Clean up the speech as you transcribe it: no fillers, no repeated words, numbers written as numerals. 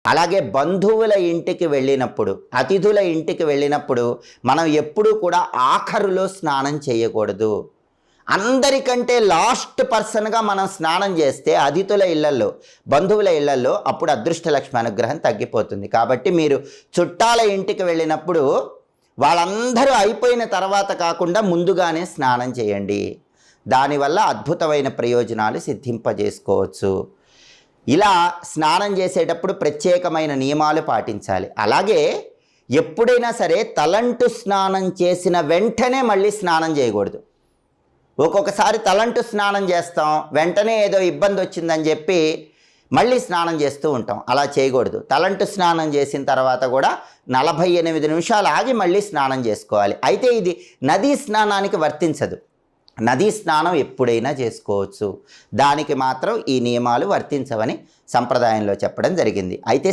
అలాగే బంధువుల ఇంటికి వెళ్ళినప్పుడు, అతిథుల ఇంటికి వెళ్ళినప్పుడు మనం ఎప్పుడూ కూడా ఆఖరులో స్నానం చేయకూడదు. అందరికంటే లాస్ట్ పర్సన్గా మనం స్నానం చేస్తే అతిథుల ఇళ్లల్లో, బంధువుల ఇళ్లల్లో అప్పుడు అదృష్టలక్ష్మి అనుగ్రహం తగ్గిపోతుంది. కాబట్టి మీరు చుట్టాల ఇంటికి వెళ్ళినప్పుడు వాళ్ళందరూ అయిపోయిన తర్వాత కాకుండా ముందుగానే స్నానం చేయండి. దానివల్ల అద్భుతమైన ప్రయోజనాలు సిద్ధింపజేసుకోవచ్చు. ఇలా స్నానం చేసేటప్పుడు ప్రత్యేకమైన నియమాలు పాటించాలి. అలాగే ఎప్పుడైనా సరే తలంటు స్నానం చేసిన వెంటనే మళ్ళీ స్నానం చేయకూడదు. ఒక్కొక్కసారి తలంటు స్నానం చేస్తాం, వెంటనే ఏదో ఇబ్బంది వచ్చిందని చెప్పి మళ్ళీ స్నానం చేస్తూ ఉంటాం. అలా చేయకూడదు. తలంటు స్నానం చేసిన తర్వాత కూడా 48 నిమిషాలు ఆగి మళ్ళీ స్నానం చేసుకోవాలి. అయితే ఇది నదీ స్నానానికి వర్తించదు. నదీ స్నానం ఎప్పుడైనా చేసుకోవచ్చు. దానికి మాత్రం ఈ నియమాలు వర్తించవని సంప్రదాయంలో చెప్పడం జరిగింది. అయితే